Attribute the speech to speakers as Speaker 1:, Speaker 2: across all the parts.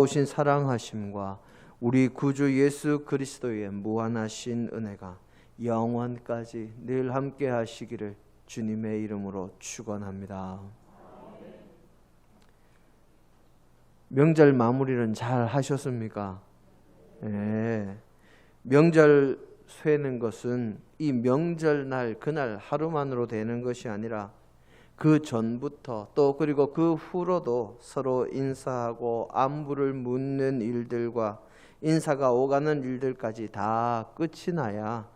Speaker 1: 오신 사랑하심과 우리 구주 예수 그리스도의 무한하신 은혜가 영원까지 늘 함께 하시기를 주님의 이름으로 축원합니다. 명절 마무리는 잘 하셨습니까? 네. 명절 쇠는 것은 이 명절날 그날 하루만으로 되는 것이 아니라 그 전부터 또 그리고 그 후로도 서로 인사하고 안부를 묻는 일들과 인사가 오가는 일들까지 다 끝이 나야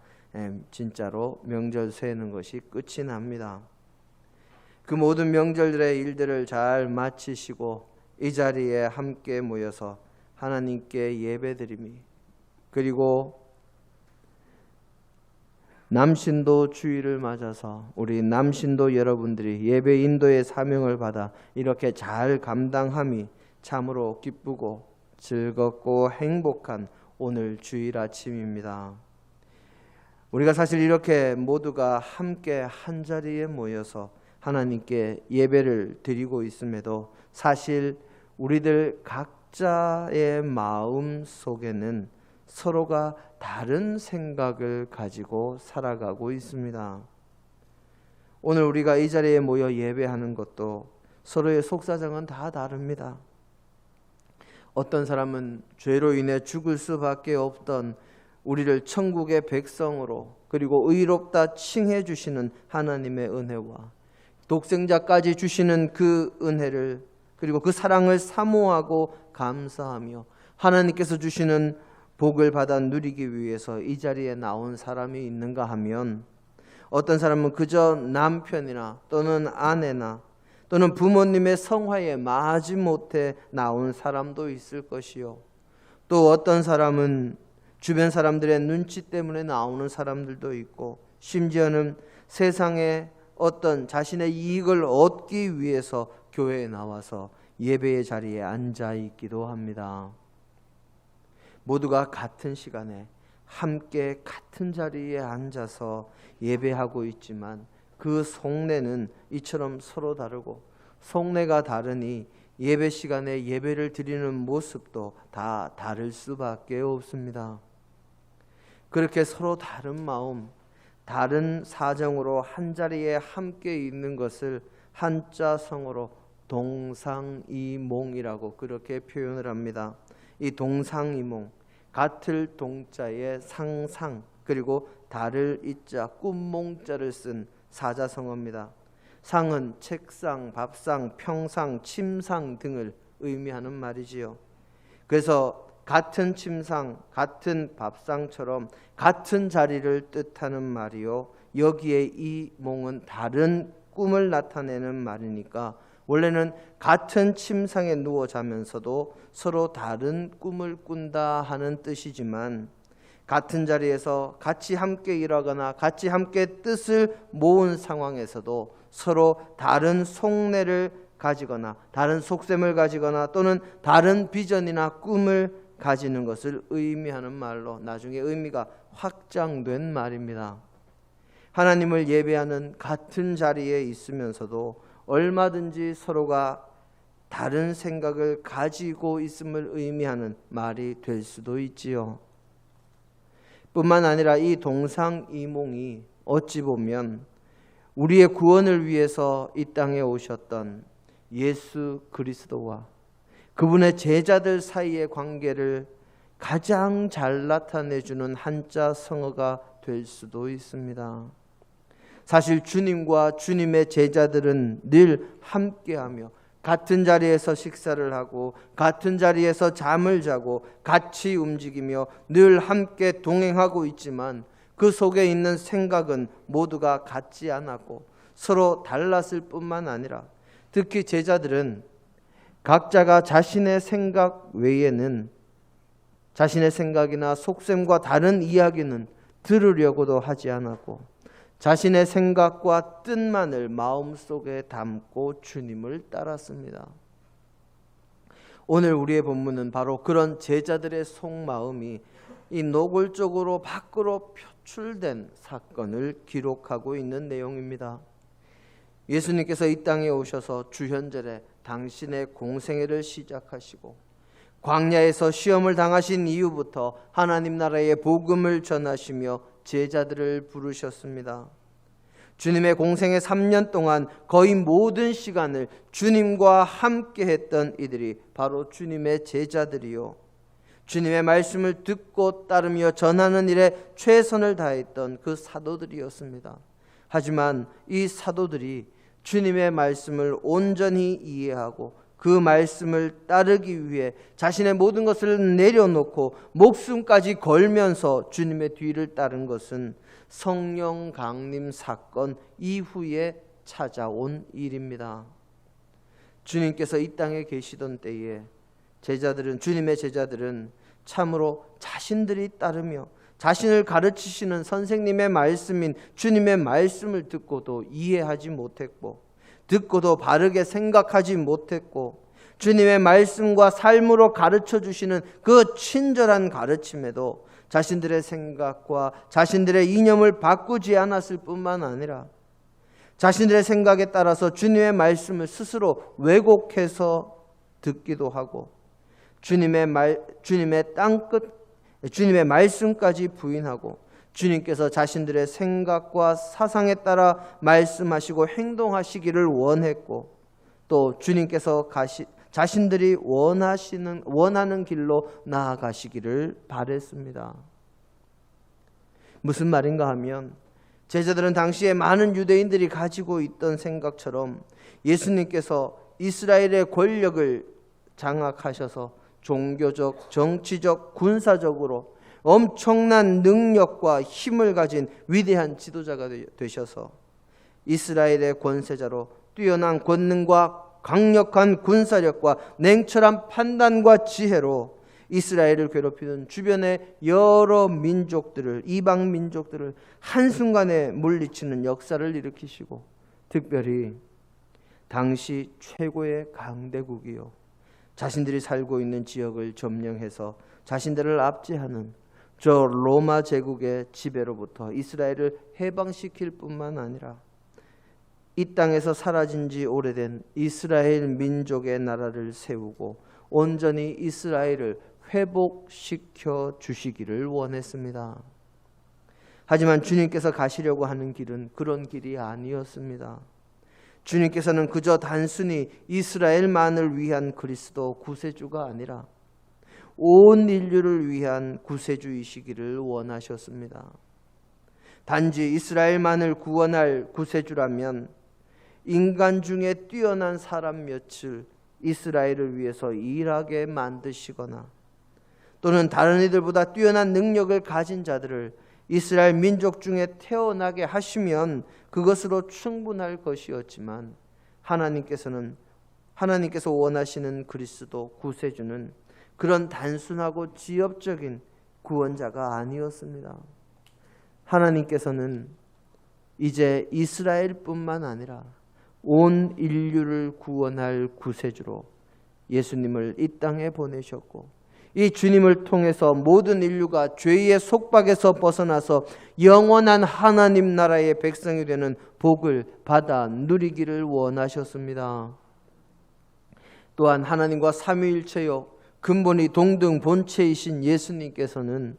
Speaker 1: 진짜로 명절 세는 것이 끝이 납니다. 그 모든 명절들의 일들을 잘 마치시고 이 자리에 함께 모여서 하나님께 예배드림이, 그리고 남신도 주일을 맞아서 우리 남신도 여러분들이 예배 인도의 사명을 받아 이렇게 잘 감당함이 참으로 기쁘고 즐겁고 행복한 오늘 주일 아침입니다. 우리가 사실 이렇게 모두가 함께 한 자리에 모여서 하나님께 예배를 드리고 있음에도 사실 우리들 각자의 마음 속에는 서로가 다른 생각을 가지고 살아가고 있습니다. 오늘 우리가 이 자리에 모여 예배하는 것도 서로의 속사정은 다 다릅니다. 어떤 사람은 죄로 인해 죽을 수밖에 없던 우리를 천국의 백성으로 그리고 의롭다 칭해 주시는 하나님의 은혜와 독생자까지 주시는 그 은혜를 그리고 그 사랑을 사모하고 감사하며 하나님께서 주시는 복을 받아 누리기 위해서 이 자리에 나온 사람이 있는가 하면, 어떤 사람은 그저 남편이나 또는 아내나 또는 부모님의 성화에 마지못해 나온 사람도 있을 것이요, 또 어떤 사람은 주변 사람들의 눈치 때문에 나오는 사람들도 있고, 심지어는 세상에 어떤 자신의 이익을 얻기 위해서 교회에 나와서 예배의 자리에 앉아 있기도 합니다. 모두가 같은 시간에 함께 같은 자리에 앉아서 예배하고 있지만 그 속내는 이처럼 서로 다르고, 속내가 다르니 예배 시간에 예배를 드리는 모습도 다 다를 수밖에 없습니다. 그렇게 서로 다른 마음, 다른 사정으로 한 자리에 함께 있는 것을 한자성어로 동상이몽이라고 그렇게 표현을 합니다. 이 동상이몽, 같을 동자에 상상 그리고 다를 이자 꿈몽자를 쓴 사자성어입니다. 상은 책상, 밥상, 평상, 침상 등을 의미하는 말이지요. 그래서 같은 침상, 같은 밥상처럼 같은 자리를 뜻하는 말이요, 여기에 이 몽은 다른 꿈을 나타내는 말이니까 원래는 같은 침상에 누워 자면서도 서로 다른 꿈을 꾼다 하는 뜻이지만, 같은 자리에서 같이 함께 일하거나 같이 함께 뜻을 모은 상황에서도 서로 다른 속내를 가지거나 다른 속셈을 가지거나 또는 다른 비전이나 꿈을 가지는 것을 의미하는 말로 나중에 의미가 확장된 말입니다. 하나님을 예배하는 같은 자리에 있으면서도 얼마든지 서로가 다른 생각을 가지고 있음을 의미하는 말이 될 수도 있지요. 뿐만 아니라 이 동상이몽이 어찌 보면 우리의 구원을 위해서 이 땅에 오셨던 예수 그리스도와 그분의 제자들 사이의 관계를 가장 잘 나타내주는 한자 성어가 될 수도 있습니다. 사실 주님과 주님의 제자들은 늘 함께하며 같은 자리에서 식사를 하고 같은 자리에서 잠을 자고 같이 움직이며 늘 함께 동행하고 있지만 그 속에 있는 생각은 모두가 같지 않았고 서로 달랐을 뿐만 아니라 특히 제자들은 각자가 자신의 생각 외에는 자신의 생각이나 속셈과 다른 이야기는 들으려고도 하지 않았고 자신의 생각과 뜻만을 마음속에 담고 주님을 따랐습니다. 오늘 우리의 본문은 바로 그런 제자들의 속마음이 이 노골적으로 밖으로 표출된 사건을 기록하고 있는 내용입니다. 예수님께서 이 땅에 오셔서 주현절에 당신의 공생애를 시작하시고 광야에서 시험을 당하신 이후부터 하나님 나라의 복음을 전하시며 제자들을 부르셨습니다. 주님의 공생의 3년 동안 거의 모든 시간을 주님과 함께 했던 이들이 바로 주님의 제자들이요, 주님의 말씀을 듣고 따르며 전하는 일에 최선을 다했던 그 사도들이었습니다. 하지만 이 사도들이 주님의 말씀을 온전히 이해하고 그 말씀을 따르기 위해 자신의 모든 것을 내려놓고 목숨까지 걸면서 주님의 뒤를 따른 것은 성령 강림 사건 이후에 찾아온 일입니다. 주님께서 이 땅에 계시던 때에 주님의 제자들은 참으로 자신들이 따르며 자신을 가르치시는 선생님의 말씀인 주님의 말씀을 듣고도 이해하지 못했고, 듣고도 바르게 생각하지 못했고, 주님의 말씀과 삶으로 가르쳐 주시는 그 친절한 가르침에도 자신들의 생각과 자신들의 이념을 바꾸지 않았을 뿐만 아니라 자신들의 생각에 따라서 주님의 말씀을 스스로 왜곡해서 듣기도 하고 주님의 말씀까지 부인하고 주님께서 자신들의 생각과 사상에 따라 말씀하시고 행동하시기를 원했고, 또 주님께서 자신들이 원하는 길로 나아가시기를 바랬습니다. 무슨 말인가 하면 제자들은 당시에 많은 유대인들이 가지고 있던 생각처럼 예수님께서 이스라엘의 권력을 장악하셔서 종교적, 정치적, 군사적으로 엄청난 능력과 힘을 가진 위대한 지도자가 되셔서 이스라엘의 권세자로 뛰어난 권능과 강력한 군사력과 냉철한 판단과 지혜로 이스라엘을 괴롭히는 주변의 여러 민족들을, 이방 민족들을 한순간에 물리치는 역사를 일으키시고, 특별히 당시 최고의 강대국이요, 자신들이 살고 있는 지역을 점령해서 자신들을 압제하는 저 로마 제국의 지배로부터 이스라엘을 해방시킬 뿐만 아니라 이 땅에서 사라진 지 오래된 이스라엘 민족의 나라를 세우고 온전히 이스라엘을 회복시켜 주시기를 원했습니다. 하지만 주님께서 가시려고 하는 길은 그런 길이 아니었습니다. 주님께서는 그저 단순히 이스라엘만을 위한 그리스도 구세주가 아니라 온 인류를 위한 구세주이시기를 원하셨습니다. 단지 이스라엘만을 구원할 구세주라면 인간 중에 뛰어난 사람 몇을 이스라엘을 위해서 일하게 만드시거나 또는 다른 이들보다 뛰어난 능력을 가진 자들을 이스라엘 민족 중에 태어나게 하시면 그것으로 충분할 것이었지만, 하나님께서 원하시는 그리스도 구세주는 그런 단순하고 지엽적인 구원자가 아니었습니다. 하나님께서는 이제 이스라엘뿐만 아니라 온 인류를 구원할 구세주로 예수님을 이 땅에 보내셨고, 이 주님을 통해서 모든 인류가 죄의 속박에서 벗어나서 영원한 하나님 나라의 백성이 되는 복을 받아 누리기를 원하셨습니다. 또한 하나님과 삼위일체요 근본이 동등 본체이신 예수님께서는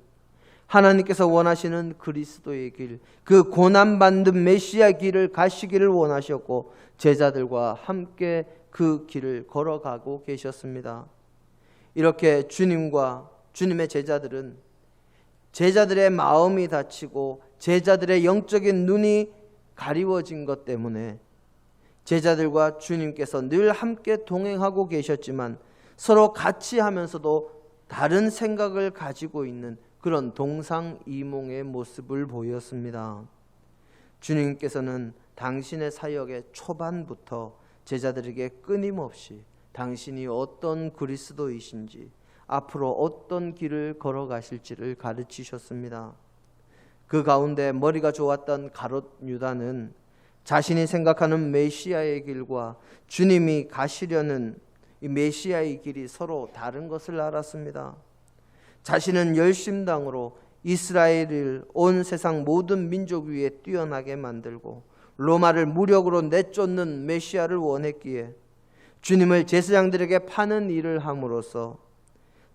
Speaker 1: 하나님께서 원하시는 그리스도의 길, 그 고난받는 메시아 길을 가시기를 원하셨고 제자들과 함께 그 길을 걸어가고 계셨습니다. 이렇게 주님과 주님의 제자들은 제자들의 마음이 닫히고 제자들의 영적인 눈이 가리워진 것 때문에 제자들과 주님께서 늘 함께 동행하고 계셨지만 서로 같이 하면서도 다른 생각을 가지고 있는 그런 동상이몽의 모습을 보였습니다. 주님께서는 당신의 사역의 초반부터 제자들에게 끊임없이 당신이 어떤 그리스도이신지, 앞으로 어떤 길을 걸어가실지를 가르치셨습니다. 그 가운데 머리가 좋았던 가롯 유다는 자신이 생각하는 메시아의 길과 주님이 가시려는 이 메시아의 길이 서로 다른 것을 알았습니다. 자신은 열심당으로 이스라엘을 온 세상 모든 민족 위에 뛰어나게 만들고 로마를 무력으로 내쫓는 메시아를 원했기에 주님을 제사장들에게 파는 일을 함으로써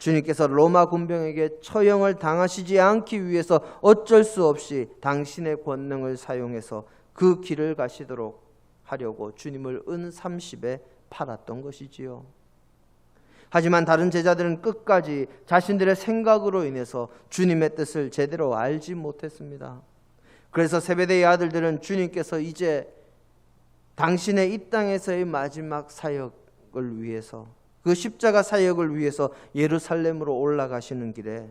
Speaker 1: 주님께서 로마 군병에게 처형을 당하시지 않기 위해서 어쩔 수 없이 당신의 권능을 사용해서 그 길을 가시도록 하려고 주님을 은 30에 팔았던 것이지요. 하지만 다른 제자들은 끝까지 자신들의 생각으로 인해서 주님의 뜻을 제대로 알지 못했습니다. 그래서 세베대의 아들들은 주님께서 이제 당신의 이 땅에서의 마지막 사역을 위해서, 그 십자가 사역을 위해서 예루살렘으로 올라가시는 길에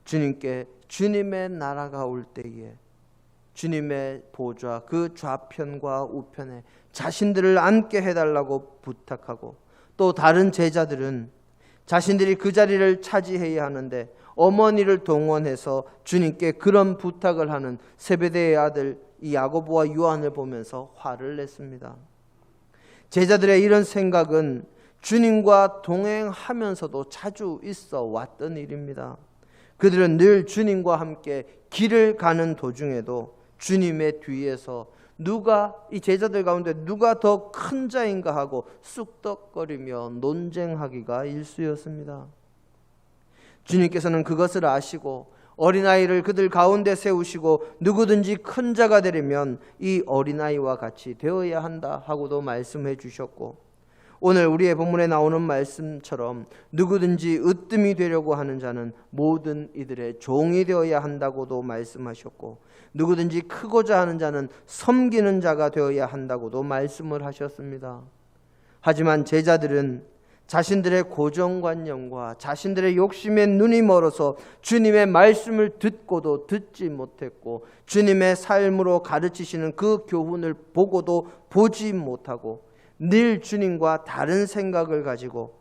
Speaker 1: 주님께 주님의 나라가 올 때에 주님의 보좌 그 좌편과 우편에 자신들을 앉게 해달라고 부탁하고, 또 다른 제자들은 자신들이 그 자리를 차지해야 하는데 어머니를 동원해서 주님께 그런 부탁을 하는 세베대의 아들 이 야고보와 요한을 보면서 화를 냈습니다. 제자들의 이런 생각은 주님과 동행하면서도 자주 있어 왔던 일입니다. 그들은 늘 주님과 함께 길을 가는 도중에도 주님의 뒤에서 이 제자들 가운데 누가 더 큰 자인가 하고 쑥덕거리며 논쟁하기가 일쑤였습니다. 주님께서는 그것을 아시고 어린아이를 그들 가운데 세우시고 누구든지 큰 자가 되려면 이 어린아이와 같이 되어야 한다 하고도 말씀해 주셨고, 오늘 우리의 본문에 나오는 말씀처럼 누구든지 으뜸이 되려고 하는 자는 모든 이들의 종이 되어야 한다고도 말씀하셨고, 누구든지 크고자 하는 자는 섬기는 자가 되어야 한다고도 말씀을 하셨습니다. 하지만 제자들은 자신들의 고정관념과 자신들의 욕심에 눈이 멀어서 주님의 말씀을 듣고도 듣지 못했고, 주님의 삶으로 가르치시는 그 교훈을 보고도 보지 못하고 늘 주님과 다른 생각을 가지고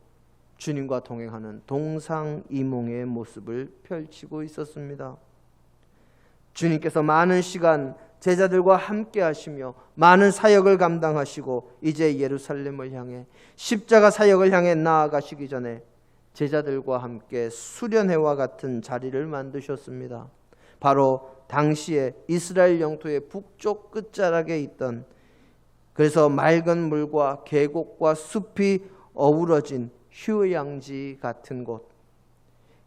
Speaker 1: 주님과 동행하는 동상이몽의 모습을 펼치고 있었습니다. 주님께서 많은 시간 제자들과 함께 하시며 많은 사역을 감당하시고 이제 예루살렘을 향해 십자가 사역을 향해 나아가시기 전에 제자들과 함께 수련회와 같은 자리를 만드셨습니다. 바로 당시에 이스라엘 영토의 북쪽 끝자락에 있던, 그래서 맑은 물과 계곡과 숲이 어우러진 휴양지 같은 곳,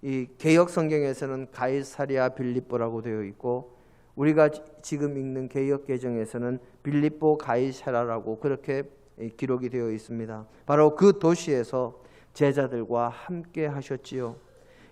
Speaker 1: 이 개역 성경에서는 가이사랴 빌립보라고 되어 있고 우리가 지금 읽는 개역 개정에서는 빌립보 가이사랴라고 그렇게 기록이 되어 있습니다. 바로 그 도시에서 제자들과 함께 하셨지요.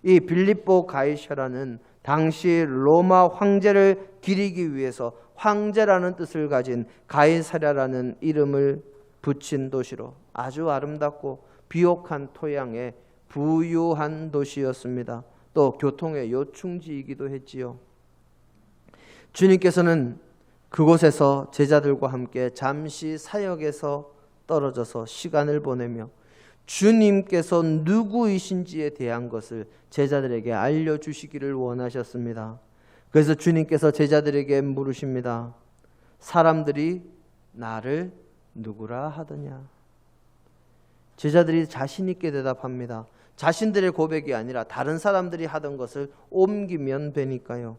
Speaker 1: 이 빌립보 가이사랴는 당시 로마 황제를 기리기 위해서 황제라는 뜻을 가진 가이사랴라는 이름을 붙인 도시로 아주 아름답고 비옥한 토양에 부유한 도시였습니다. 또 교통의 요충지이기도 했지요. 주님께서는 그곳에서 제자들과 함께 잠시 사역에서 떨어져서 시간을 보내며 주님께서 누구이신지에 대한 것을 제자들에게 알려주시기를 원하셨습니다. 그래서 주님께서 제자들에게 물으십니다. 사람들이 나를 누구라 하더냐? 제자들이 자신 있게 대답합니다. 자신들의 고백이 아니라 다른 사람들이 하던 것을 옮기면 되니까요.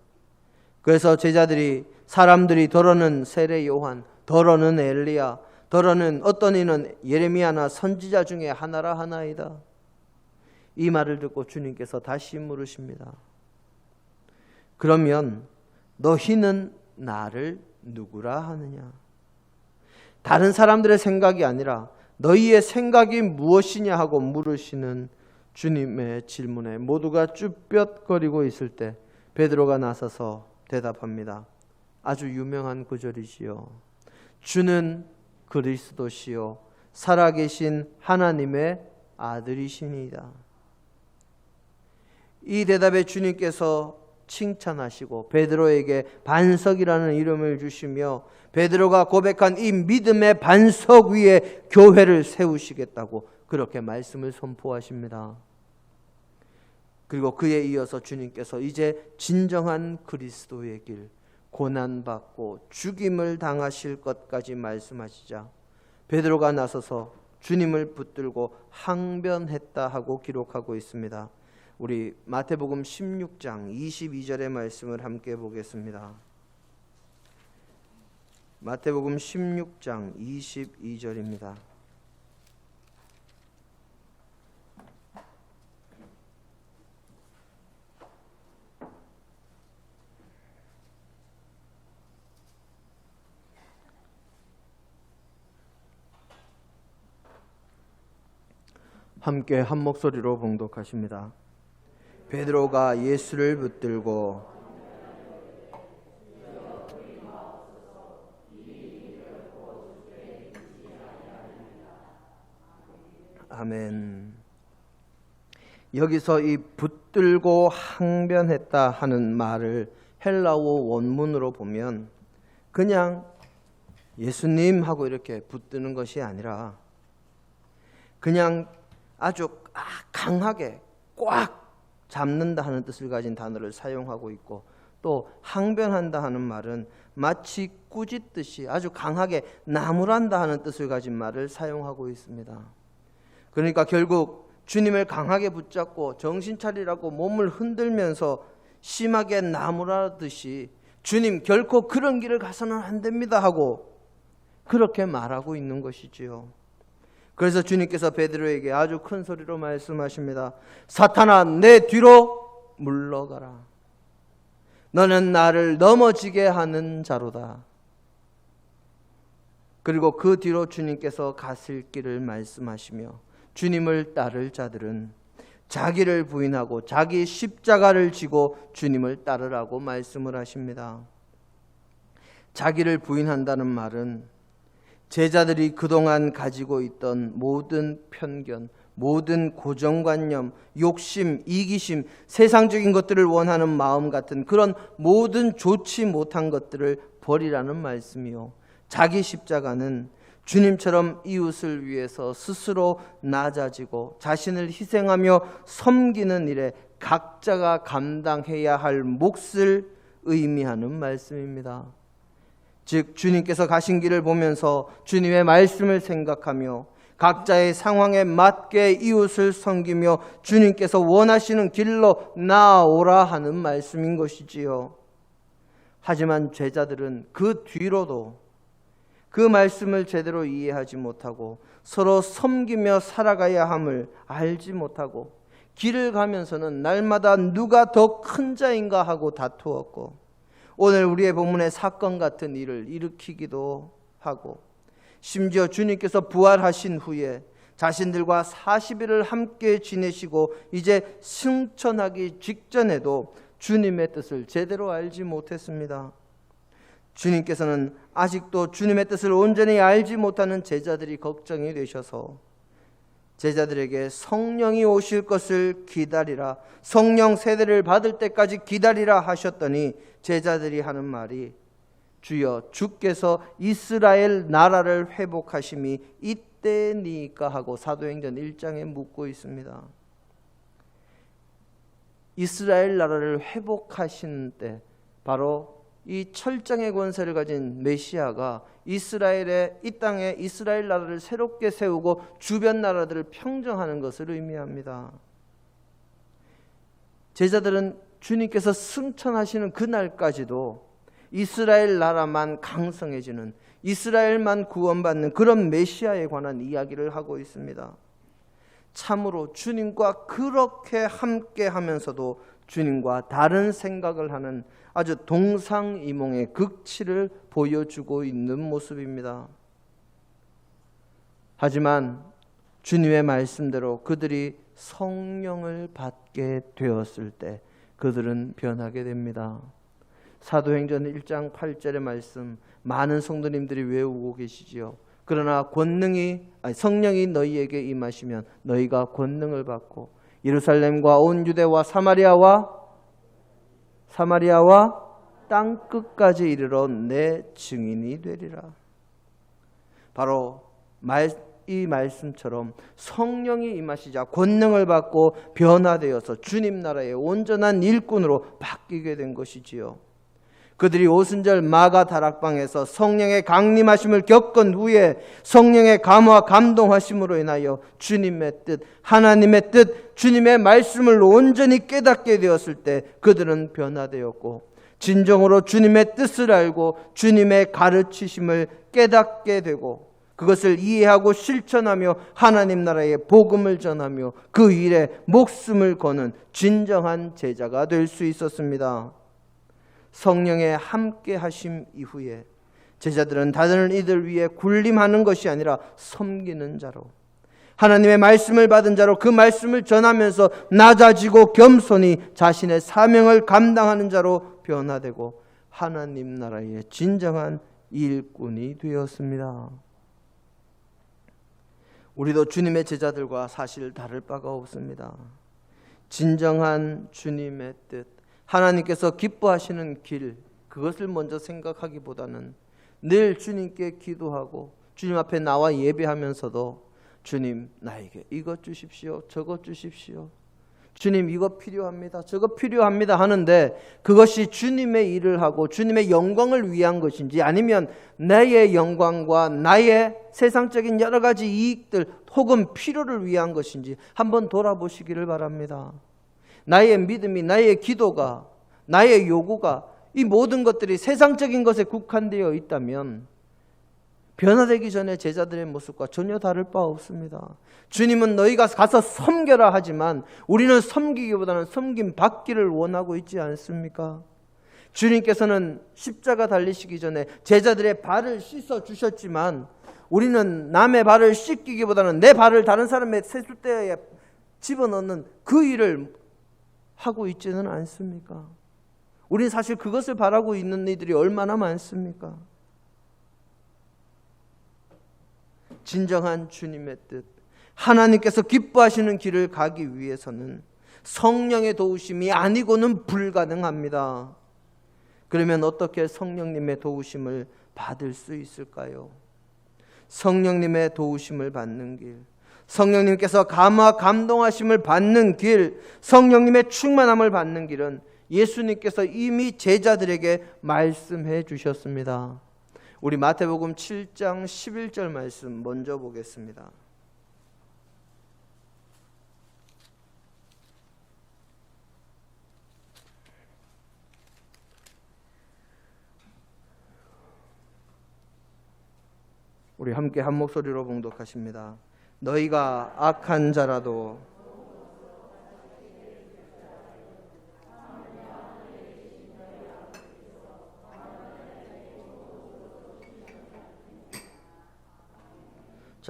Speaker 1: 그래서 제자들이 사람들이 더러는 세례 요한, 더러는 엘리야, 더러는 어떤 이는 예레미야나 선지자 중에 하나라 하나이다. 이 말을 듣고 주님께서 다시 물으십니다. 그러면 너희는 나를 누구라 하느냐? 다른 사람들의 생각이 아니라 너희의 생각이 무엇이냐 하고 물으시는 주님의 질문에 모두가 쭈뼛거리고 있을 때 베드로가 나서서 대답합니다. 아주 유명한 구절이지요. 주는 그리스도시요 살아계신 하나님의 아들이시니이다. 이 대답에 주님께서 칭찬하시고 베드로에게 반석이라는 이름을 주시며 베드로가 고백한 이 믿음의 반석 위에 교회를 세우시겠다고 그렇게 말씀을 선포하십니다. 그리고 그에 이어서 주님께서 이제 진정한 그리스도의 길, 고난받고 죽임을 당하실 것까지 말씀하시자 베드로가 나서서 주님을 붙들고 항변했다 하고 기록하고 있습니다. 우리 마태복음 16장 22절의 말씀을 함께 보겠습니다. 마태복음 16장 22절입니다. 함께 한 목소리로 봉독하십니다. 베드로가 예수를 붙들고 아멘. 여기서 이 붙들고 항변했다 하는 말을 헬라어 원문으로 보면 그냥 예수님 하고 이렇게 붙드는 것이 아니라 그냥 아주 강하게 꽉 잡는다 하는 뜻을 가진 단어를 사용하고 있고, 또 항변한다 하는 말은 마치 꾸짖듯이 아주 강하게 나무란다 하는 뜻을 가진 말을 사용하고 있습니다. 그러니까 결국 주님을 강하게 붙잡고 정신 차리라고 몸을 흔들면서 심하게 나무라듯이 주님 결코 그런 길을 가서는 안 됩니다 하고 그렇게 말하고 있는 것이지요. 그래서 주님께서 베드로에게 아주 큰 소리로 말씀하십니다. 사탄아, 내 뒤로 물러가라. 너는 나를 넘어지게 하는 자로다. 그리고 그 뒤로 주님께서 가실 길을 말씀하시며 주님을 따를 자들은 자기를 부인하고 자기 십자가를 지고 주님을 따르라고 말씀을 하십니다. 자기를 부인한다는 말은 제자들이 그동안 가지고 있던 모든 편견, 모든 고정관념, 욕심, 이기심, 세상적인 것들을 원하는 마음 같은 그런 모든 좋지 못한 것들을 버리라는 말씀이요, 자기 십자가는 주님처럼 이웃을 위해서 스스로 낮아지고 자신을 희생하며 섬기는 일에 각자가 감당해야 할 몫을 의미하는 말씀입니다. 즉 주님께서 가신 길을 보면서 주님의 말씀을 생각하며 각자의 상황에 맞게 이웃을 섬기며 주님께서 원하시는 길로 나아오라 하는 말씀인 것이지요. 하지만 제자들은 그 뒤로도 그 말씀을 제대로 이해하지 못하고 서로 섬기며 살아가야 함을 알지 못하고 길을 가면서는 날마다 누가 더 큰 자인가 하고 다투었고, 오늘 우리의 본문의 사건 같은 일을 일으키기도 하고, 심지어 주님께서 부활하신 후에 자신들과 40일을 함께 지내시고 이제 승천하기 직전에도 주님의 뜻을 제대로 알지 못했습니다. 주님께서는 아직도 주님의 뜻을 온전히 알지 못하는 제자들이 걱정이 되셔서 제자들에게 성령이 오실 것을 기다리라, 성령 세대를 받을 때까지 기다리라 하셨더니 제자들이 하는 말이 주여 주께서 이스라엘 나라를 회복하심이 이때니까 하고 사도행전 1장에 묻고 있습니다. 이스라엘 나라를 회복하신 때 바로 이 철장의 권세를 가진 메시아가 이스라엘의 이 땅에 이스라엘 나라를 새롭게 세우고 주변 나라들을 평정하는 것을 의미합니다. 제자들은 주님께서 승천하시는 그날까지도 이스라엘 나라만 강성해지는, 이스라엘만 구원받는 그런 메시아에 관한 이야기를 하고 있습니다. 참으로 주님과 그렇게 함께 하면서도 주님과 다른 생각을 하는 아주 동상이몽의 극치를 보여주고 있는 모습입니다. 하지만 주님의 말씀대로 그들이 성령을 받게 되었을 때 그들은 변하게 됩니다. 사도행전 1장 8절의 말씀 많은 성도님들이 외우고 계시지요. 그러나 성령이 너희에게 임하시면 너희가 권능을 받고 예루살렘과 온 유대와 사마리아와 땅 끝까지 이르러 내 증인이 되리라. 바로 이 말씀처럼 성령이 임하시자 권능을 받고 변화되어서 주님 나라의 온전한 일꾼으로 바뀌게 된 것이지요. 그들이 오순절 마가 다락방에서 성령의 강림하심을 겪은 후에 성령의 감화 감동하심으로 인하여 주님의 뜻, 하나님의 뜻, 주님의 말씀을 온전히 깨닫게 되었을 때 그들은 변화되었고 진정으로 주님의 뜻을 알고 주님의 가르치심을 깨닫게 되고 그것을 이해하고 실천하며 하나님 나라의 복음을 전하며 그 일에 목숨을 거는 진정한 제자가 될 수 있었습니다. 성령의 함께 하심 이후에 제자들은 다른 이들 위해 군림하는 것이 아니라 섬기는 자로, 하나님의 말씀을 받은 자로 그 말씀을 전하면서 낮아지고 겸손히 자신의 사명을 감당하는 자로 변화되고 하나님 나라의 진정한 일꾼이 되었습니다. 우리도 주님의 제자들과 사실 다를 바가 없습니다. 진정한 주님의 뜻, 하나님께서 기뻐하시는 길, 그것을 먼저 생각하기보다는 늘 주님께 기도하고 주님 앞에 나와 예배하면서도 주님, 나에게 이것 주십시오, 저것 주십시오, 주님 이거 필요합니다, 저거 필요합니다 하는데 그것이 주님의 일을 하고 주님의 영광을 위한 것인지 아니면 나의 영광과 나의 세상적인 여러 가지 이익들 혹은 필요를 위한 것인지 한번 돌아보시기를 바랍니다. 나의 믿음이, 나의 기도가, 나의 요구가 이 모든 것들이 세상적인 것에 국한되어 있다면 변화되기 전에 제자들의 모습과 전혀 다를 바 없습니다. 주님은 너희가 가서 섬겨라 하지만 우리는 섬기기보다는 섬김 받기를 원하고 있지 않습니까? 주님께서는 십자가 달리시기 전에 제자들의 발을 씻어 주셨지만 우리는 남의 발을 씻기기보다는 내 발을 다른 사람의 세숫대에 집어넣는 그 일을 하고 있지는 않습니까? 우리는 사실 그것을 바라고 있는 이들이 얼마나 많습니까? 진정한 주님의 뜻, 하나님께서 기뻐하시는 길을 가기 위해서는 성령의 도우심이 아니고는 불가능합니다. 그러면 어떻게 성령님의 도우심을 받을 수 있을까요? 성령님의 도우심을 받는 길, 성령님께서 감화 감동하심을 받는 길, 성령님의 충만함을 받는 길은 예수님께서 이미 제자들에게 말씀해 주셨습니다. 우리 마태복음 7장 11절 말씀 먼저 보겠습니다. 우리 함께 한 목소리로 봉독하십니다. 너희가 악한 자라도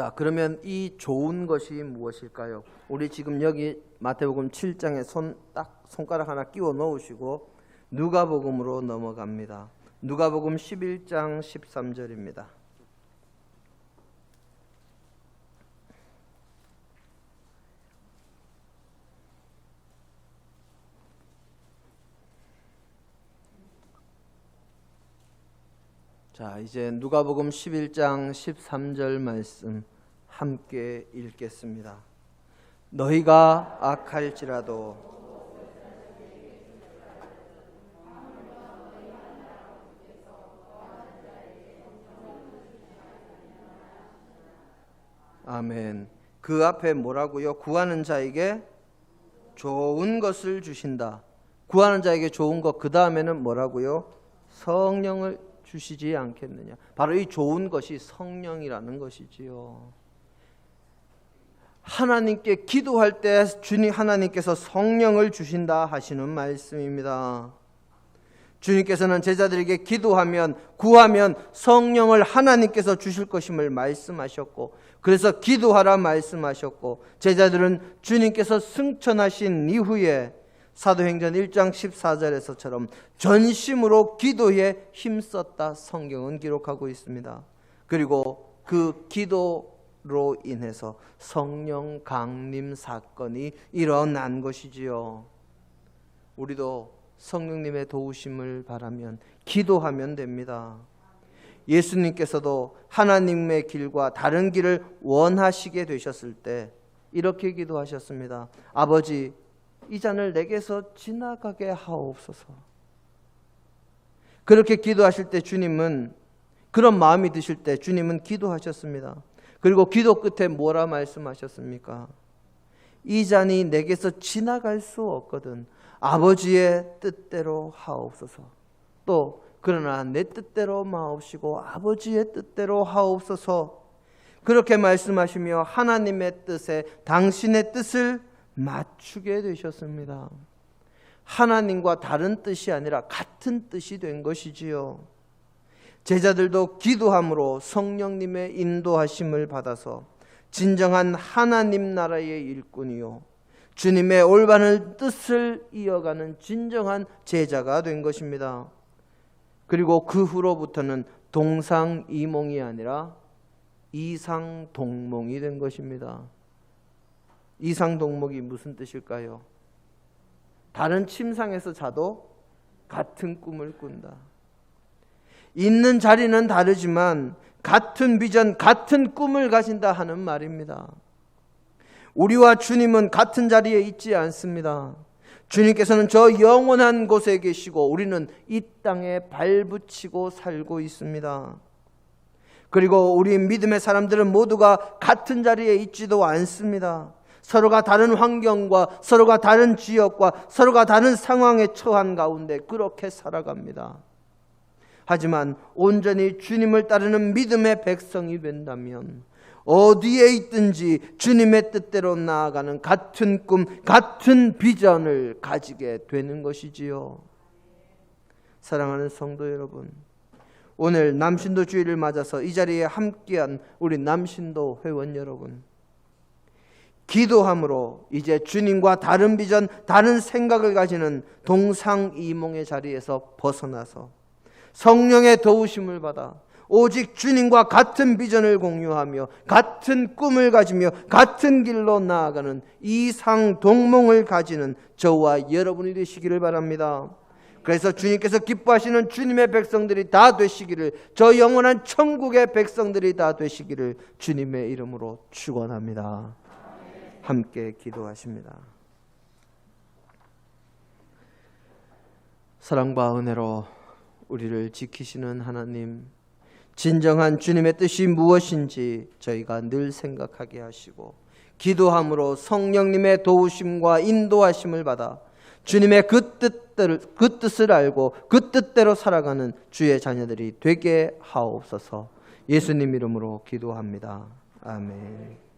Speaker 1: 자, 그러면 이 좋은 것이 무엇일까요? 우리 지금 여기 마태복음 7장에 손가락 하나 끼워 넣으시고 누가복음으로 넘어갑니다. 누가복음 11장 13절입니다. 자, 이제 누가복음 11장 13절 말씀 함께 읽겠습니다. 너희가 악할지라도 아멘. 그 앞에 뭐라고요? 구하는 자에게 좋은 것을 주신다. 구하는 자에게 좋은 것, 그 다음에는 뭐라고요? 성령을 주시지 않겠느냐. 바로 이 좋은 것이 성령이라는 것이지요. 하나님께 기도할 때 주님 하나님께서 성령을 주신다 하시는 말씀입니다. 주님께서는 제자들에게 기도하면 구하면 성령을 하나님께서 주실 것임을 말씀하셨고 그래서 기도하라 말씀하셨고 제자들은 주님께서 승천하신 이후에 사도행전 1장 14절에서처럼 전심으로 기도에 힘썼다 성경은 기록하고 있습니다. 그리고 그 기도로 인해서 성령 강림 사건이 일어난 것이지요. 우리도 성령님의 도우심을 바라면 기도하면 됩니다. 예수님께서도 하나님의 길과 다른 길을 원하시게 되셨을 때 이렇게 기도하셨습니다. 아버지, 이 잔을 내게서 지나가게 하옵소서. 그렇게 기도하실 때 주님은, 그런 마음이 드실 때 주님은 기도하셨습니다. 그리고 기도 끝에 뭐라 말씀하셨습니까? 이 잔이 내게서 지나갈 수 없거든 아버지의 뜻대로 하옵소서. 또 그러나 내 뜻대로 마옵시고 아버지의 뜻대로 하옵소서. 그렇게 말씀하시며 하나님의 뜻에 당신의 뜻을 맞추게 되셨습니다. 하나님과 다른 뜻이 아니라 같은 뜻이 된 것이지요. 제자들도 기도함으로 성령님의 인도하심을 받아서 진정한 하나님 나라의 일꾼이요 주님의 올바른 뜻을 이어가는 진정한 제자가 된 것입니다. 그리고 그 후로부터는 동상이몽이 아니라 이상동몽이 된 것입니다. 이상동몽이 무슨 뜻일까요? 다른 침상에서 자도 같은 꿈을 꾼다. 있는 자리는 다르지만 같은 비전, 같은 꿈을 가진다 하는 말입니다. 우리와 주님은 같은 자리에 있지 않습니다. 주님께서는 저 영원한 곳에 계시고 우리는 이 땅에 발붙이고 살고 있습니다. 그리고 우리 믿음의 사람들은 모두가 같은 자리에 있지도 않습니다. 서로가 다른 환경과 서로가 다른 지역과 서로가 다른 상황에 처한 가운데 그렇게 살아갑니다. 하지만 온전히 주님을 따르는 믿음의 백성이 된다면 어디에 있든지 주님의 뜻대로 나아가는 같은 꿈, 같은 비전을 가지게 되는 것이지요. 사랑하는 성도 여러분, 오늘 남신도 주일을 맞아서 이 자리에 함께한 우리 남신도 회원 여러분, 기도함으로 이제 주님과 다른 비전, 다른 생각을 가지는 동상이몽의 자리에서 벗어나서 성령의 도우심을 받아 오직 주님과 같은 비전을 공유하며 같은 꿈을 가지며 같은 길로 나아가는 이상동몽을 가지는 저와 여러분이 되시기를 바랍니다. 그래서 주님께서 기뻐하시는 주님의 백성들이 다 되시기를, 저 영원한 천국의 백성들이 다 되시기를 주님의 이름으로 축원합니다. 함께 기도하십니다. 사랑과 은혜로 우리를 지키시는 하나님, 진정한 주님의 뜻이 무엇인지 저희가 늘 생각하게 하시고 기도함으로 성령님의 도우심과 인도하심을 받아 주님의 그 뜻을 알고 그 뜻대로 살아가는 주의 자녀들이 되게 하옵소서. 예수님 이름으로 기도합니다. 아멘.